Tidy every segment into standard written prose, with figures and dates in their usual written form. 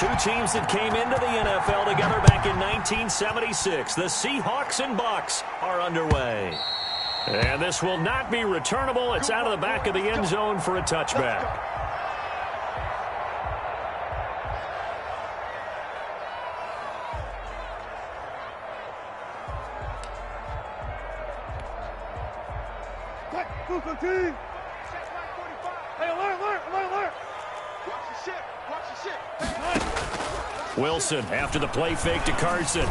Two teams that came into the NFL together back in 1976. The Seahawks and Bucs are underway. And this will not be returnable. It's out of the back of the end zone for a touchback. Wilson after the play fake to Carson.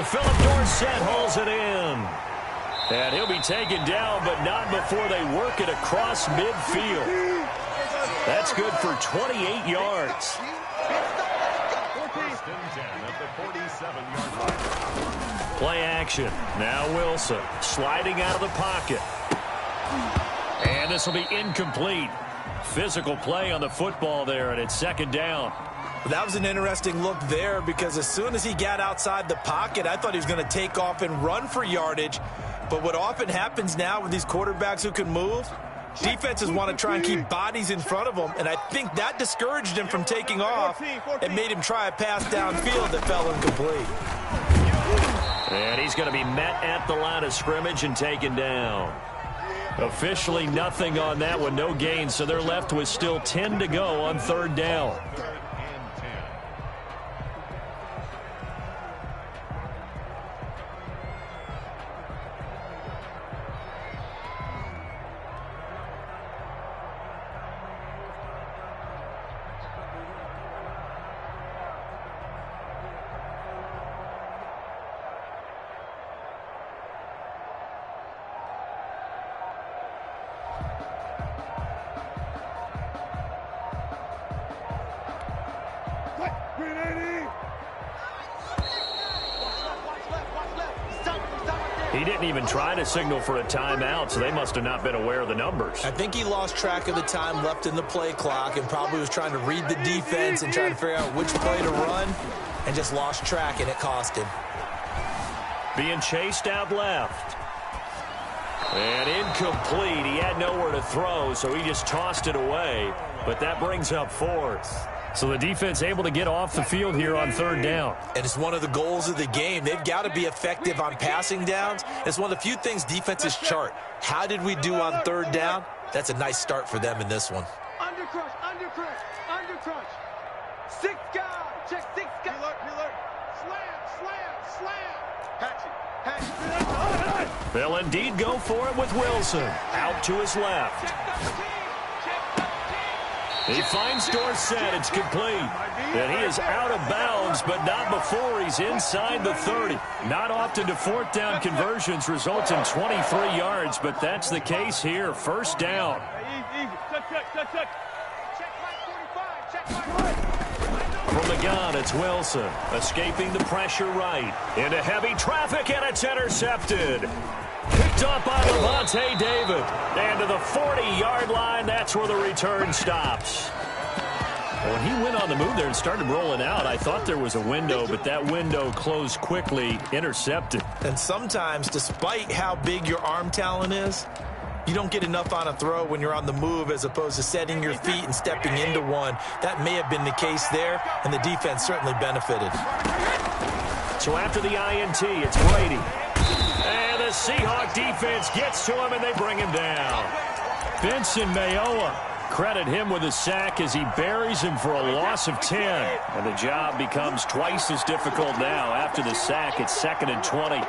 Philip Dorsett hauls it in. And he'll be taken down, but not before they work it across midfield. That's good for 28 yards. Play action. Now Wilson sliding out of the pocket. And this will be incomplete. Physical play on the football there, and it's second down. That was an interesting look there because as soon as he got outside the pocket, I thought he was going to take off and run for yardage. But what often happens now with these quarterbacks who can move, defenses want to try and keep bodies in front of them, and I think that discouraged him from taking off and made him try a pass downfield that fell incomplete. And he's going to be met at the line of scrimmage and taken down. Officially nothing on that one, no gain, so they're left with still 10 to go on third down. He didn't even try to signal for a timeout, so they must have not been aware of the numbers. I think he lost track of the time left in the play clock and probably was trying to read the defense and trying to figure out which play to run and just lost track, and it cost him. Being chased out left. And incomplete. He had nowhere to throw, so he just tossed it away. But that brings up fourth. So the defense able to get off the field here on third down. And it's one of the goals of the game. They've got to be effective on passing downs. It's one of the few things defenses chart. How did we do on third down? That's a nice start for them in this one. Under crush, under crush, under crush. Six guy, check six guy. Alert. Slam. Hatchet. They'll indeed go for it with Wilson. Out to his left. He finds Dorsett. It's complete. And he is out of bounds, but not before he's inside the 30. Not often do fourth down conversions result in 23 yards, but that's the case here. First down. From the gun, it's Wilson. Escaping the pressure right. Into heavy traffic, and it's intercepted. Picked up by Levante David. And to the 40-yard line, that's where the return stops. When he went on the move there and started rolling out, I thought there was a window, but that window closed quickly, intercepted. And sometimes, despite how big your arm talent is, you don't get enough on a throw when you're on the move as opposed to setting your feet and stepping into one. That may have been the case there, and the defense certainly benefited. So after the INT, it's Brady. And the Seahawk defense gets to him, and they bring him down. Benson Mayowa, credit him with a sack as he buries him for a loss of 10. And the job becomes twice as difficult now. After the sack, it's 2nd and 20.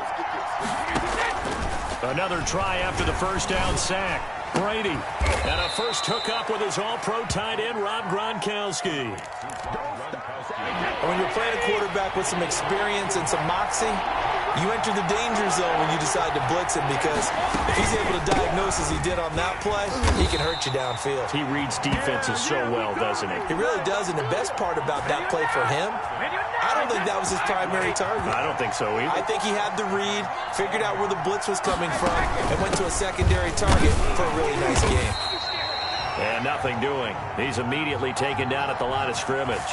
Another try after the first down sack. Brady. And a first hookup with his all-pro tight end, Rob Gronkowski. When you're playing a quarterback with some experience and some moxie, you enter the danger zone when you decide to blitz him, because if he's able to diagnose as he did on that play, he can hurt you downfield. He reads defenses so well, doesn't he? He really does, and the best part about that play for him, I don't think that was his primary target. I don't think so either. I think he had the read, figured out where the blitz was coming from, and went to a secondary target for a really nice game. And nothing doing. He's immediately taken down at the line of scrimmage.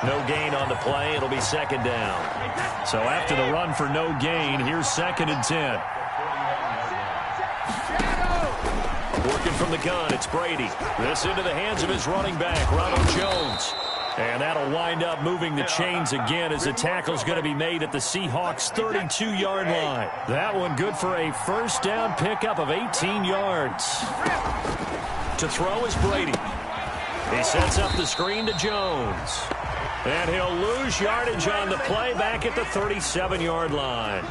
No gain on the play. It'll be second down. So after the run for no gain, here's 2nd and 10. Working from the gun, it's Brady. This into the hands of his running back, Ronald Jones. And that'll wind up moving the chains again as the tackle's going to be made at the Seahawks' 32-yard line. That one good for a first down pickup of 18 yards. To throw is Brady. He sets up the screen to Jones. And he'll lose yardage on the play back at the 37-yard line.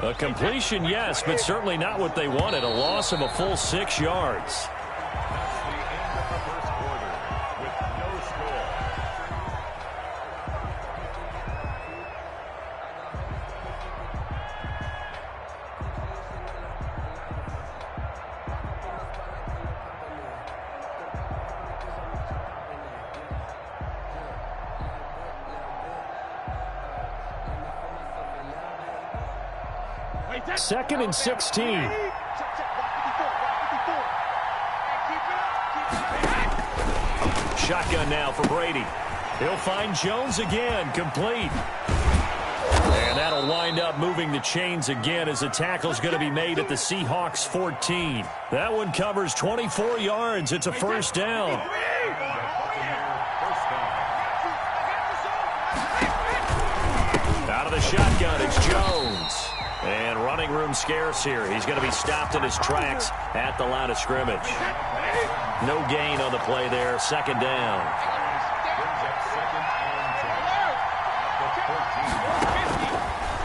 A completion, yes, but certainly not what they wanted. A loss of a full 6 yards. Second and 16. Shotgun now for Brady. He'll find Jones again, complete. And that'll wind up moving the chains again as the tackle's going to be made at the Seahawks' 14. That one covers 24 yards. It's a first down. Out of the shotgun, it's Jones. And running room scarce here. He's going to be stopped in his tracks at the line of scrimmage. No gain on the play there. Second down.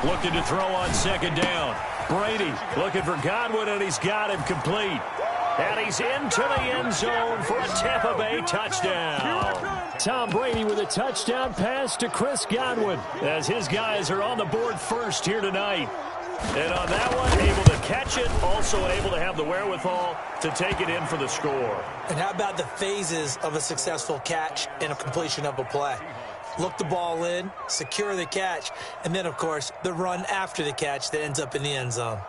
Looking to throw on second down. Brady looking for Godwin, and he's got him complete. And he's into the end zone for a Tampa Bay touchdown. Tom Brady with a touchdown pass to Chris Godwin as his guys are on the board first here tonight. And on that one, able to catch it, also able to have the wherewithal to take it in for the score. And how about the phases of a successful catch and a completion of a play? Look the ball in, secure the catch, and then, of course, the run after the catch that ends up in the end zone.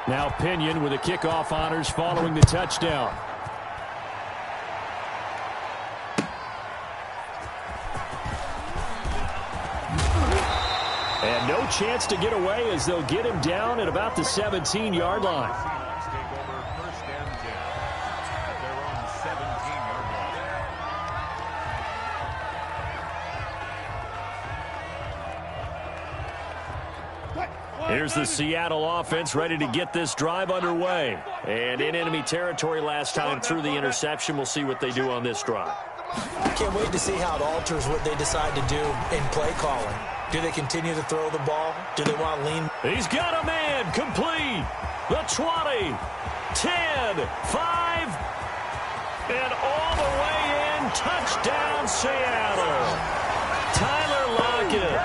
Now Pinion with the kickoff honors following the touchdown. And no chance to get away as they'll get him down at about the 17-yard line. Here's the Seattle offense ready to get this drive underway. And in enemy territory last time through the interception. We'll see what they do on this drive. Can't wait to see how it alters what they decide to do in play calling. Do they continue to throw the ball? Do they want to lean? He's got a man complete. The 20, 10, 5, and all the way in. Touchdown, Seattle. Tyler Lockett,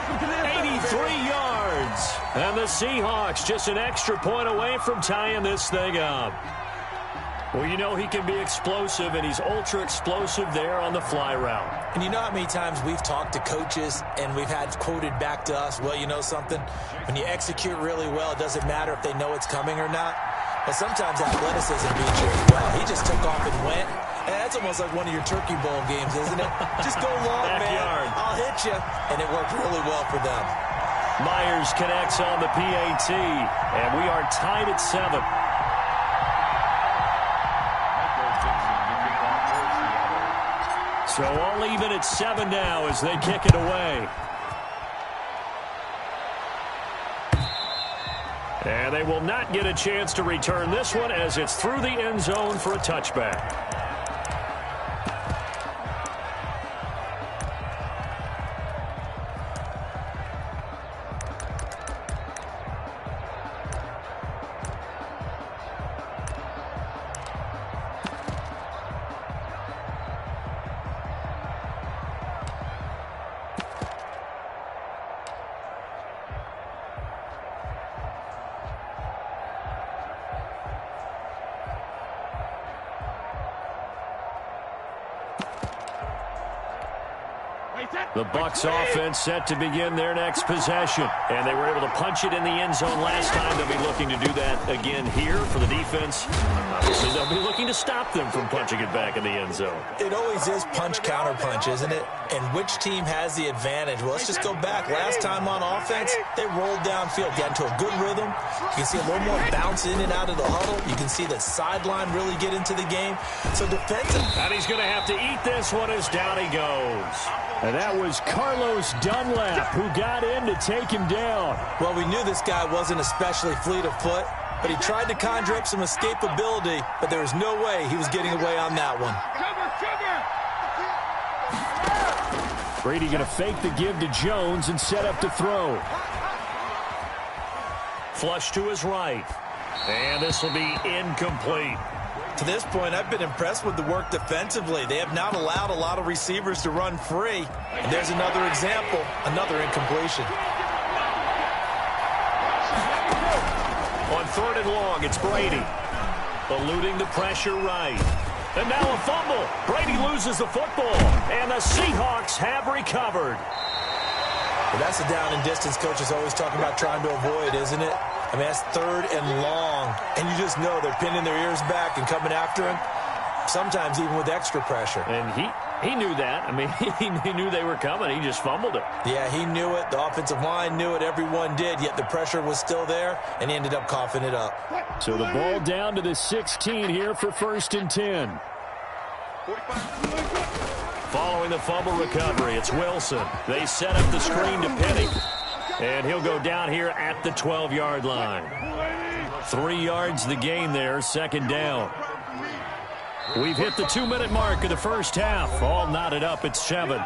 83 yards. And the Seahawks just an extra point away from tying this thing up. Well, you know he can be explosive, and he's ultra-explosive there on the fly route. And you know how many times we've talked to coaches and we've had quoted back to us, well, you know something? When you execute really well, it doesn't matter if they know it's coming or not. But sometimes athleticism beats you as well. He just took off and went. And that's almost like one of your Turkey Bowl games, isn't it? Just go long, man. I'll hit you. And it worked really well for them. Myers connects on the PAT, and we are tied at 7. So all even at 7 now as they kick it away. And they will not get a chance to return this one as it's through the end zone for a touchback. The Bucs offense set to begin their next possession. And they were able to punch it in the end zone last time. They'll be looking to do that again here for the defense. Obviously, they'll be looking to stop them from punching it back in the end zone. It always is punch-counter-punch, isn't it? And which team has the advantage? Well, let's just go back. Last time on offense, they rolled downfield, got into a good rhythm. You can see a little more bounce in and out of the huddle. You can see the sideline really get into the game. So defensive. And he's going to have to eat this one as down he goes. And that was Carlos Dunlap who got in to take him down. Well, we knew this guy wasn't especially fleet of foot, but he tried to conjure up some escapability, but there was no way he was getting away on that one. Brady going to fake the give to Jones and set up to throw. Flush to his right. And this will be incomplete. To this point, I've been impressed with the work defensively. They have not allowed a lot of receivers to run free. And there's another example, another incompletion. On 3rd and long, it's Brady. Eluding the pressure right. And now a fumble. Brady loses the football. And the Seahawks have recovered. Well, that's the down and distance coaches always talking about trying to avoid, isn't it? I mean, that's 3rd and long. And you just know they're pinning their ears back and coming after him, sometimes even with extra pressure. And he knew that. I mean, he knew they were coming. He just fumbled it. Yeah, he knew it. The offensive line knew it. Everyone did, yet the pressure was still there, and he ended up coughing it up. So the ball down to the 16 here for 1st and 10. Following the fumble recovery, it's Wilson. They set up the screen to Penny. And he'll go down here at the 12-yard line. 3 yards the gain there, 2nd down. We've hit the 2-minute mark of the first half. All knotted up at 7.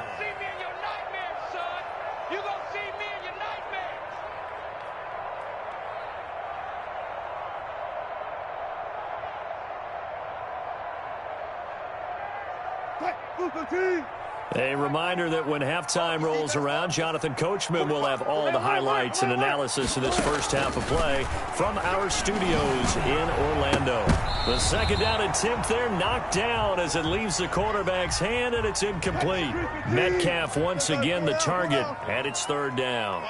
A reminder that when halftime rolls around, Jonathan Coachman will have all the highlights and analysis of this first half of play from our studios in Orlando. The 2nd down and 10th there, knocked down as it leaves the quarterback's hand, and it's incomplete. Metcalf once again the target, and it's 3rd down.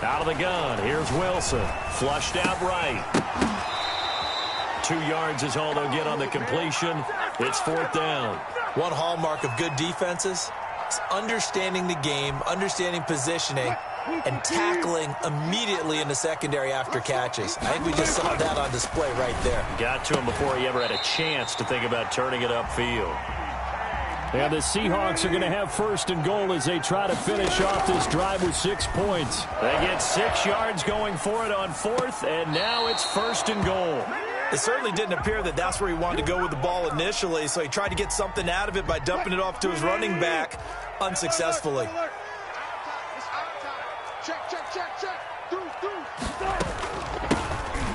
Out of the gun, here's Wilson. Flushed out right. 2 yards is all they'll get on the completion. It's 4th down. One hallmark of good defenses is understanding the game, understanding positioning, and tackling immediately in the secondary after catches. I think we just saw that on display right there. Got to him before he ever had a chance to think about turning it upfield. And the Seahawks are going to have 1st and goal as they try to finish off this drive with 6 points. They get 6 yards going for it on 4th, and now it's 1st and goal. It certainly didn't appear that that's where he wanted to go with the ball initially, so he tried to get something out of it by dumping it off to his running back unsuccessfully.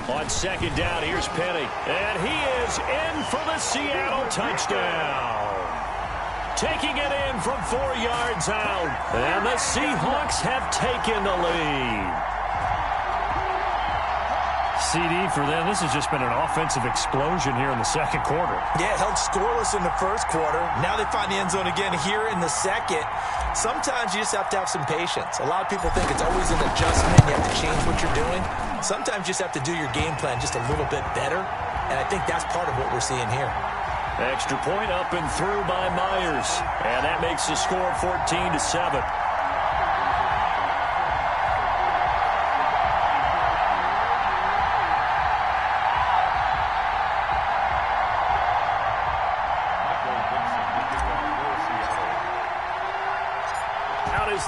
On 2nd down, here's Penny. And he is in for the Seattle touchdown. Taking it in from 4 yards out. And the Seahawks have taken the lead. CD for them. This has just been an offensive explosion here in the 2nd quarter. Yeah, held scoreless in the 1st quarter. Now they find the end zone again here in the 2nd. Sometimes you just have to have some patience. A lot of people think it's always an adjustment. You have to change what you're doing. Sometimes you just have to do your game plan just a little bit better. And I think that's part of what we're seeing here. Extra point up and through by Myers. And that makes the score 14-7.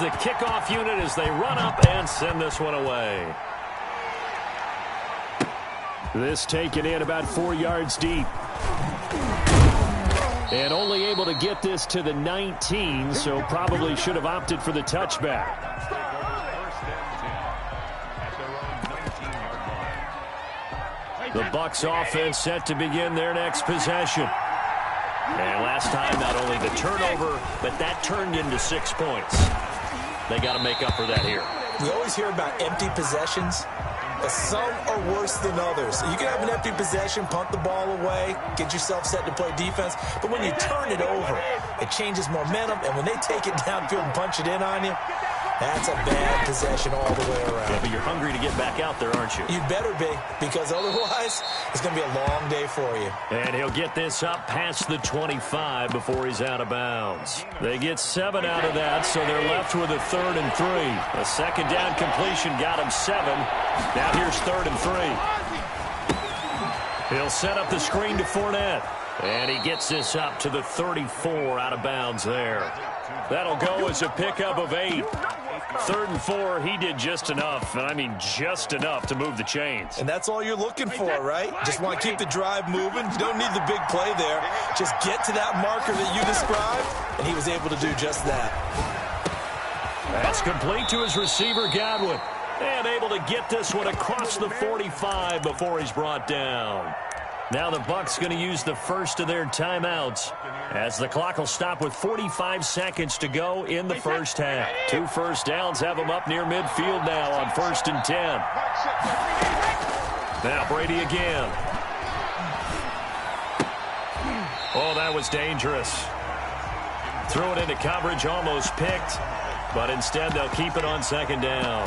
The kickoff unit as they run up and send this one away. This taken in about 4 yards deep. And only able to get this to the 19, so probably should have opted for the touchback. The Bucs offense set to begin their next possession. And last time, not only the turnover, but that turned into 6 points. They got to make up for that here. We always hear about empty possessions. but some are worse than others. You can have an empty possession, punt the ball away, get yourself set to play defense, but when you turn it over, it changes momentum, and when they take it downfield and punch it in on you, that's a bad possession all the way around. Yeah, but you're hungry to get back out there, aren't you? You better be, because otherwise it's going to be a long day for you. And he'll get this up past the 25 before he's out of bounds. They get 7 out of that, so they're left with a 3rd and 3. A second down completion got him 7. Now here's 3rd and 3. He'll set up the screen to Fournette. And he gets this up to the 34 out of bounds there. That'll go as a pickup of 8. 3rd and 4, he did just enough, and I mean just enough to move the chains. And that's all you're looking for, right? Just want to keep the drive moving. You don't need the big play there. Just get to that marker that you described, and he was able to do just that. That's complete to his receiver, Godwin. And able to get this one across the 45 before he's brought down. Now the Bucs going to use the first of their timeouts as the clock will stop with 45 seconds to go in the first half. 2 first downs have them up near midfield now on 1st and 10. Now Brady again. Oh, that was dangerous. Threw it into coverage, almost picked, but instead they'll keep it on 2nd down.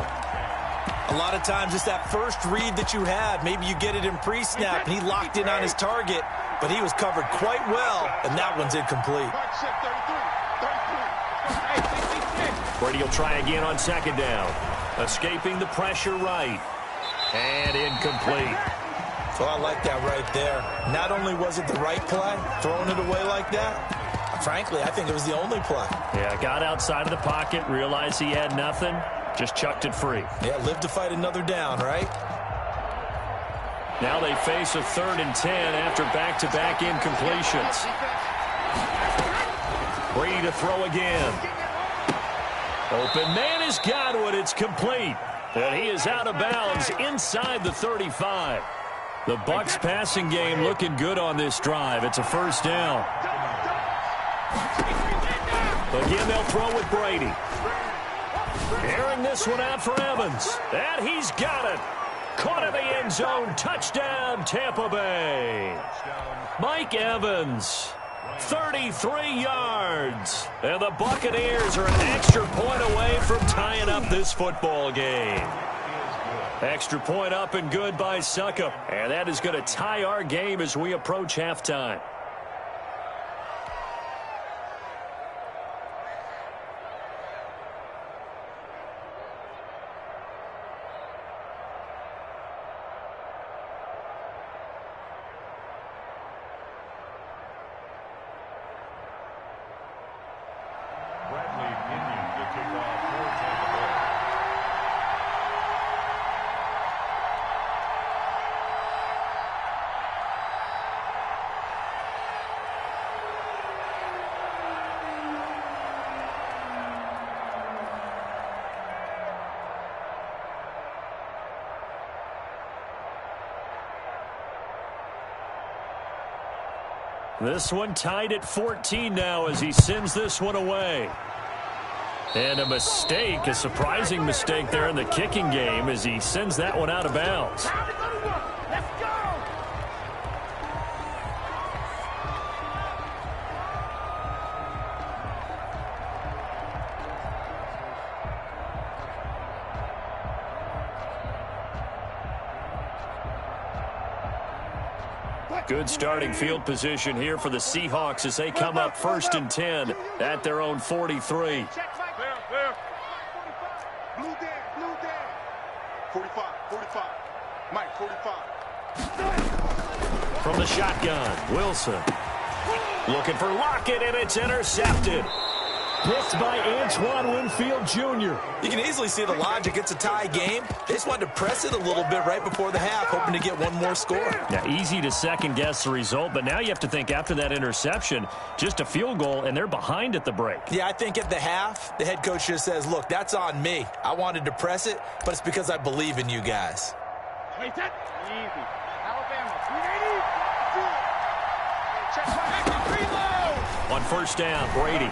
A lot of times it's that first read that you had. Maybe you get it in pre-snap, and he locked in on his target, but he was covered quite well, and that one's incomplete. Brady will try again on 2nd down. Escaping the pressure right. And incomplete. So I like that right there. Not only was it the right play, throwing it away like that, frankly, I think it was the only play. Yeah, got outside of the pocket, realized he had nothing. Just chucked it free. Yeah, live to fight another down, right? Now they face a 3rd and 10 after back-to-back incompletions. Brady to throw again. Open man is Godwin. It's complete. And he is out of bounds inside the 35. The Bucs passing game looking good on this drive. It's a 1st down. Again, they'll throw with Brady. Airing this one out for Evans. And he's got it. Caught in the end zone. Touchdown, Tampa Bay. Mike Evans, 33 yards. And the Buccaneers are an extra point away from tying up this football game. Extra point up and good by Succop. And that is going to tie our game as we approach halftime. This one tied at 14 now as he sends this one away. And a mistake, a surprising mistake there in the kicking game as he sends that one out of bounds. Good starting field position here for the Seahawks as they come up 1st and 10 at their own 43. Clear. Blue down. 45. Mike, 45. From the shotgun, Wilson. Looking for Lockett, and it's intercepted. Picked by Antoine Winfield Jr. You can easily see the logic. It's a tie game. They just wanted to press it a little bit right before the half, hoping to get one more score. Yeah, easy to second-guess the result, but now you have to think after that interception, just a field goal, and they're behind at the break. Yeah, I think at the half, the head coach just says, look, that's on me. I wanted to press it, but it's because I believe in you guys. Easy. Alabama. 380. Check back. Reload. On 1st down, Brady.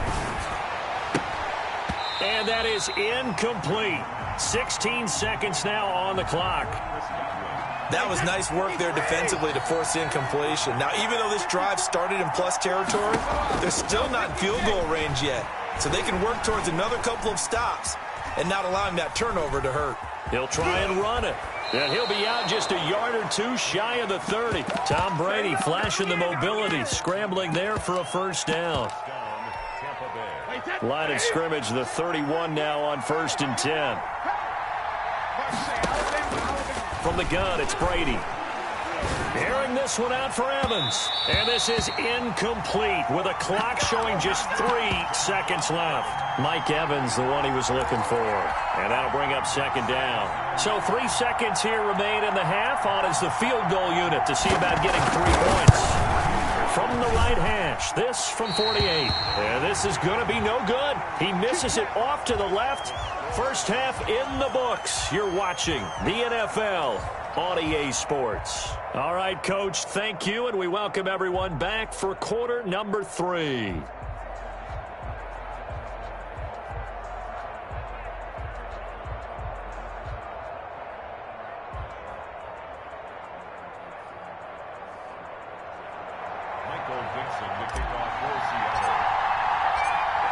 And that is incomplete. 16 seconds now on the clock. That was nice work there defensively to force the incompletion. Now, even though this drive started in plus territory, they're still not in field goal range yet. So they can work towards another couple of stops and not allowing that turnover to hurt. He'll try and run it. And he'll be out just a yard or two shy of the 30. Tom Brady flashing the mobility, scrambling there for a first down. Line of scrimmage, the 31 now on 1st and 10. From the gun, it's Brady. Airing this one out for Evans. And this is incomplete with a clock showing just 3 seconds left. Mike Evans, the one he was looking for. And that'll bring up 2nd down. So 3 seconds here remain in the half. On is the field goal unit to see about getting 3 points. From the right hash, this from 48. And this is going to be no good. He misses it off to the left. First half in the books. You're watching the NFL on EA Sports. All right, Coach, thank you, and we welcome everyone back for quarter number 3.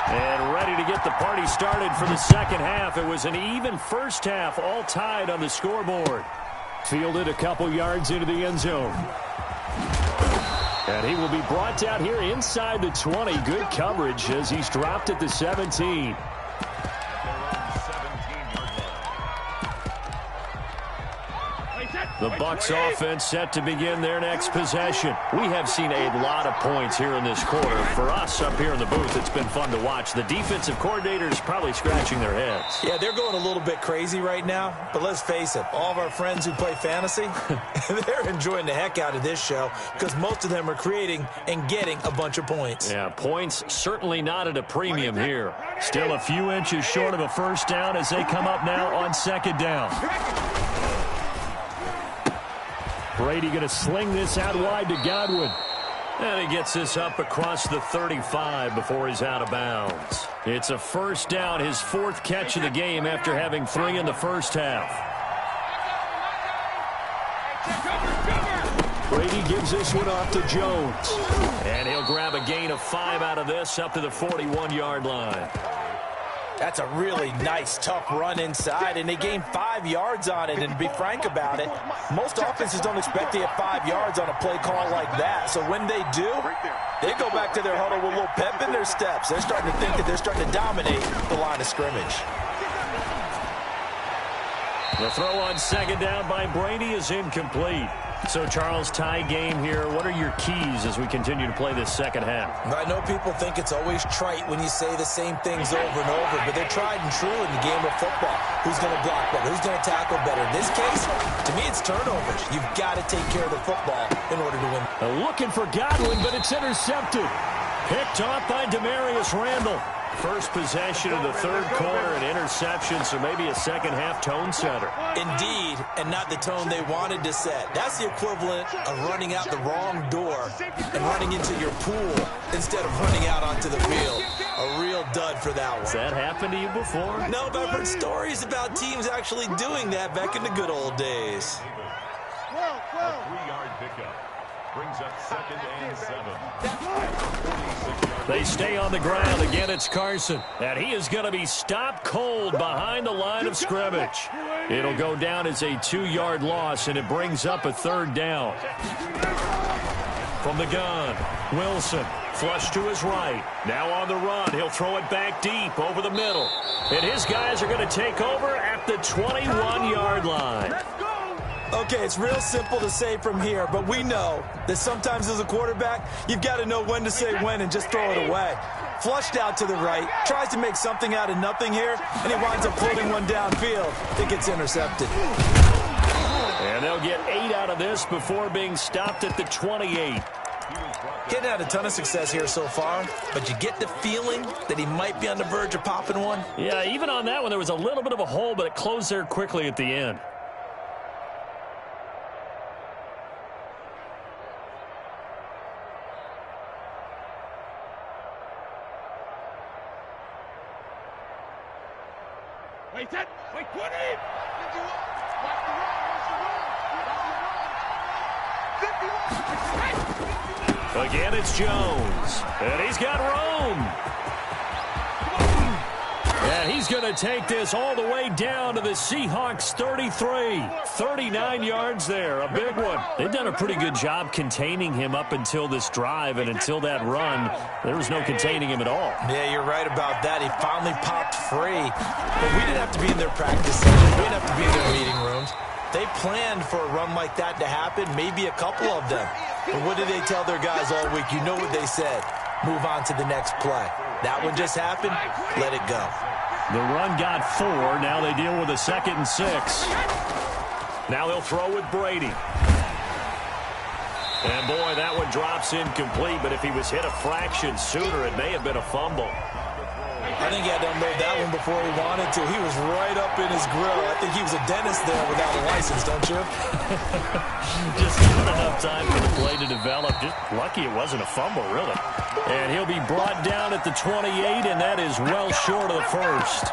And ready to get the party started for the second half. It was an even first half, all tied on the scoreboard. Fielded a couple yards into the end zone. And he will be brought down here inside the 20. Good coverage as he's dropped at the 17. The Bucs offense set to begin their next possession. We have seen a lot of points here in this quarter. For us up here in the booth, it's been fun to watch. The defensive coordinators probably scratching their heads. Yeah, they're going a little bit crazy right now. But let's face it, all of our friends who play fantasy, they're enjoying the heck out of this show because most of them are creating and getting a bunch of points. Yeah, points certainly not at a premium here. Still a few inches short of a first down as they come up now on 2nd down. Brady going to sling this out wide to Godwin. And he gets this up across the 35 before he's out of bounds. It's a first down, his 4th catch of the game after having 3 in the first half. Brady gives this one off to Jones. And he'll grab a gain of 5 out of this up to the 41-yard line. That's a really nice, tough run inside, and they gained 5 yards on it. And to be frank about it, most offenses don't expect to get 5 yards on a play call like that. So when they do, they go back to their huddle with a little pep in their steps. They're starting to think that they're starting to dominate the line of scrimmage. The throw on 2nd down by Brady is incomplete. So, Charles, tie game here. What are your keys as we continue to play this second half? I know people think it's always trite when you say the same things over and over, but they're tried and true in the game of football. Who's going to block better? Who's going to tackle better? In this case, to me, it's turnovers. You've got to take care of the football in order to win. Looking for Godwin, but it's intercepted. Picked off by Demarius Randall. First possession of the 3rd quarter, an interception, so maybe a second-half tone setter. Indeed, and not the tone they wanted to set. That's the equivalent of running out the wrong door and running into your pool instead of running out onto the field. A real dud for that one. Has that happened to you before? No, but I've heard stories about teams actually doing that back in the good old days. A 3-yard pickup brings up 2nd and 7. They stay on the ground. Again, it's Carson. And he is going to be stopped cold behind the line of scrimmage. It'll go down as a 2-yard loss, and it brings up a 3rd down. From the gun, Wilson, flush to his right. Now on the run. He'll throw it back deep over the middle. And his guys are going to take over at the 21-yard line. Okay, it's real simple to say from here, but we know that sometimes as a quarterback, you've got to know when to say when and just throw it away. Flushed out to the right, tries to make something out of nothing here, and he winds up pulling one downfield. It gets intercepted. And they'll get 8 out of this before being stopped at the 28. Getting had a ton of success here so far, but you get the feeling that he might be on the verge of popping one. Yeah, even on that one, there was a little bit of a hole, but it closed there quickly at the end. Again, it's Jones. And he's got room. And he's going to take this all the way down to the Seahawks 33. 39 yards there, a big one. They've done a pretty good job containing him up until this drive, and until that run, there was no containing him at all. Yeah, you're right about that. He finally popped free. But we didn't have to be in their practice sessions. We didn't have to be in their meeting rooms. They planned for a run like that to happen, maybe a couple of them. But what did they tell their guys all week? You know what they said. Move on to the next play. That one just happened. Let it go. The run got 4. Now they deal with a 2nd and 6. Now he'll throw with Brady. And, boy, that one drops incomplete. But if he was hit a fraction sooner, it may have been a fumble. I think he had to unload that one before he wanted to. He was right up in his grill. I think he was a dentist there without a license, don't you? Just not enough time for the play to develop. Just lucky it wasn't a fumble, really. And he'll be brought down at the 28, and that is well short of the first.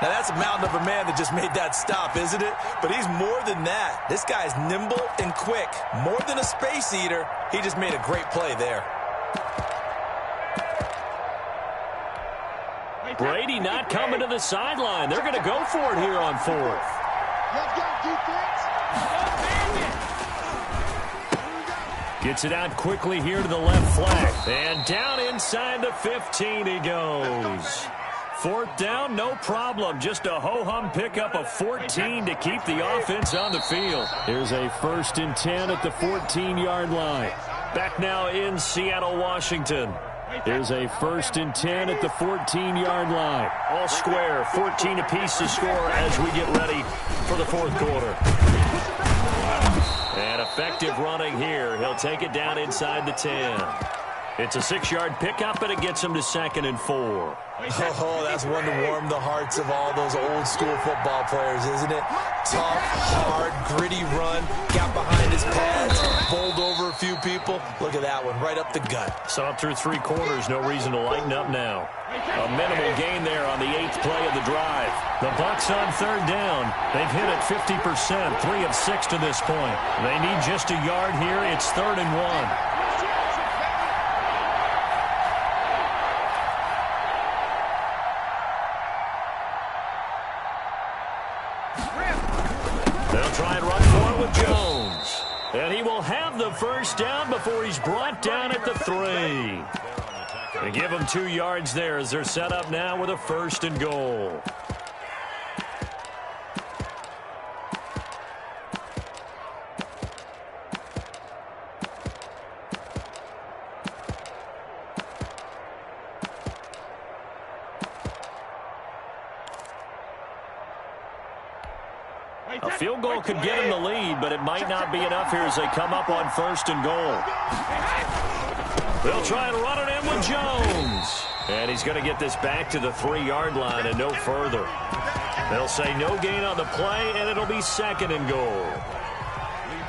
Now, that's a mountain of a man that just made that stop, isn't it? But he's more than that. This guy's nimble and quick. More than a space eater. He just made a great play there. Brady not coming to the sideline. They're going to go for it here on 4th. Let's go, defense. Gets it out quickly here to the left flank. And down inside the 15 he goes. 4th down, no problem. Just a ho-hum pickup of 14 to keep the offense on the field. Here's a 1st and 10 at the 14-yard line. Back now in Seattle, Washington. Here's a 1st and 10 at the 14-yard line. All square, 14 apiece to score as we get ready for the 4th quarter. And effective running here. He'll take it down inside the 10. It's a 6-yard pickup, and it gets him to 2nd and 4. Oh, that's one to warm the hearts of all those old-school football players, isn't it? Tough, hard, gritty run. Got behind his pads, bowled over a few people. Look at that one, right up the gut. So up through 3 quarters, no reason to lighten up now. A minimal gain there on the 8th play of the drive. The Bucs on 3rd down. They've hit it 50%, 3 of 6 to this point. They need just a yard here. It's 3rd and 1. Try and run for it with Jones. And he will have the 1st down before he's brought down at the 3. They give him 2 yards there as they're set up now with a 1st and goal. A field goal could get him the lead, but it might not be enough here as they come up on 1st and goal. They'll try and run it in with Jones. And he's going to get this back to the 3-yard line and no further. They'll say no gain on the play, and it'll be 2nd and goal.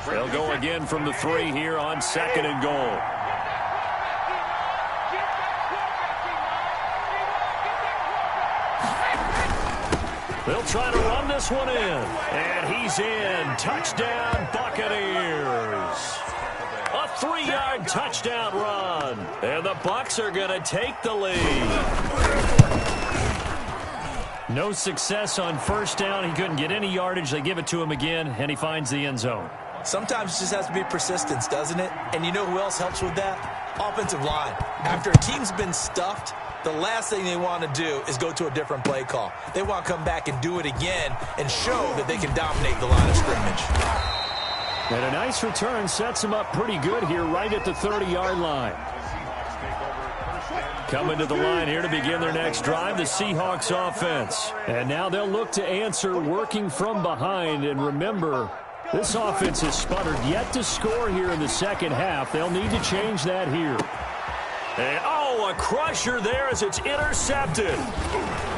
They'll go again from the 3 here on 2nd and goal. They'll try to run this one in. And he's in. Touchdown, Buccaneers. A 3-yard touchdown run. And the Bucs are going to take the lead. No success on 1st down. He couldn't get any yardage. They give it to him again, and he finds the end zone. Sometimes it just has to be persistence, doesn't it? And you know who else helps with that? Offensive line. After a team's been stuffed, the last thing they want to do is go to a different play call. They want to come back and do it again and show that they can dominate the line of scrimmage. And a nice return sets him up pretty good here right at the 30-yard line. Coming to the line here to begin their next drive, the Seahawks offense. And now they'll look to answer working from behind. And remember, this offense has sputtered yet to score here in the second half. They'll need to change that here. And, oh, a crusher there as it's intercepted.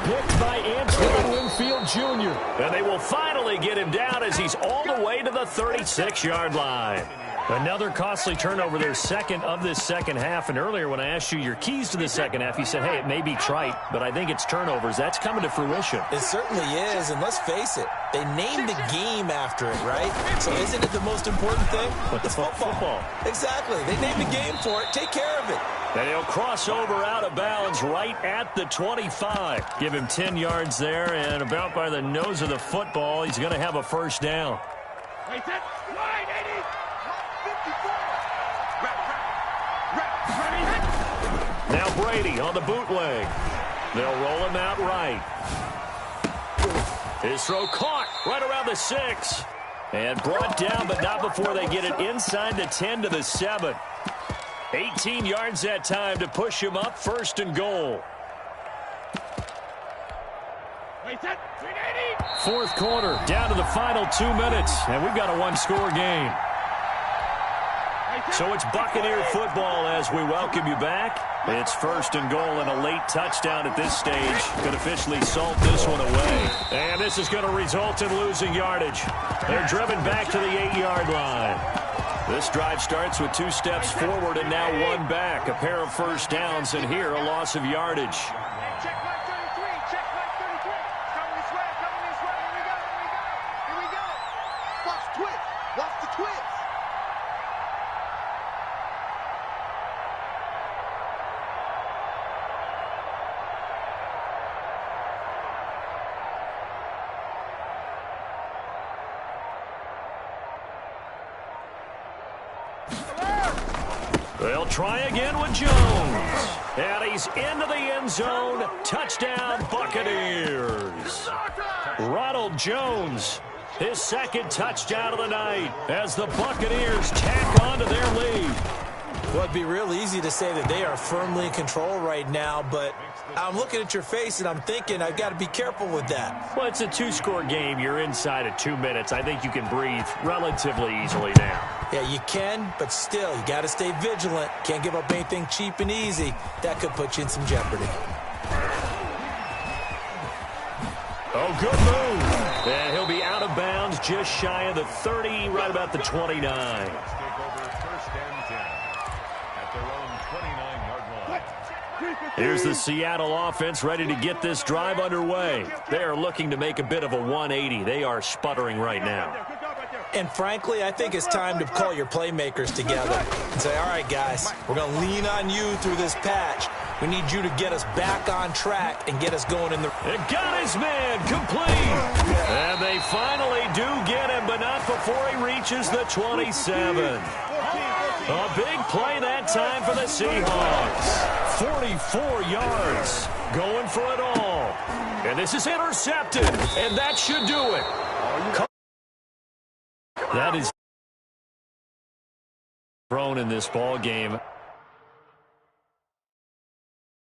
Picked by Antoine Winfield Jr. And they will finally get him down as he's all the way to the 36-yard line. Another costly turnover, their second of this second half. And earlier when I asked you your keys to the second half, you said, hey, it may be trite, but I think it's turnovers. That's coming to fruition. It certainly is, and let's face it, they named the game after it, right? So isn't it the most important thing? But it's football. Exactly. They named the game for it. Take care of it. And he'll cross over out of bounds right at the 25. Give him 10 yards there, and about by the nose of the football, he's going to have a first down. Now Brady on the bootleg. They'll roll him out right. His throw caught right around the 6. And brought down, but not before they get it inside the 10 to the 7. 18 yards that time to push him up, first and goal. Fourth quarter, down to the final 2 minutes, and we've got a one-score game. So it's Buccaneer football as we welcome you back. It's first and goal, and a late touchdown at this stage could officially salt this one away. And this is going to result in losing yardage. They're driven back to the 8-yard line. This drive starts with 2 steps forward and now 1 back. A pair of first downs, and here a loss of yardage. Check line 33. Check line 33. Coming this way. Coming this way. Here we go. Watch the twist. Watch the twist. They'll try again with Jones. And he's into the end zone. Touchdown, Buccaneers. Ronald Jones, his second touchdown of the night as the Buccaneers tack on to their lead. Well, it'd be real easy to say that they are firmly in control right now, but I'm looking at your face and I'm thinking I've got to be careful with that. Well, it's a 2-score game. You're inside of 2 minutes. I think you can breathe relatively easily now. Yeah, you can, but still, you got to stay vigilant. Can't give up anything cheap and easy. That could put you in some jeopardy. Oh, good move. And he'll be out of bounds just shy of the 30, right about the 29. Here's the Seattle offense ready to get this drive underway. They are looking to make a bit of a 180. They are sputtering right now. And frankly, I think it's time to call your playmakers together and say, all right, guys, we're going to lean on you through this patch. We need you to get us back on track and get us going in the... It got his man complete. And they finally do get him, but not before he reaches the 27. A big play that time for the Seahawks. 44 yards. Going for it all. And this is intercepted. And that should do it. That is thrown in this ball game.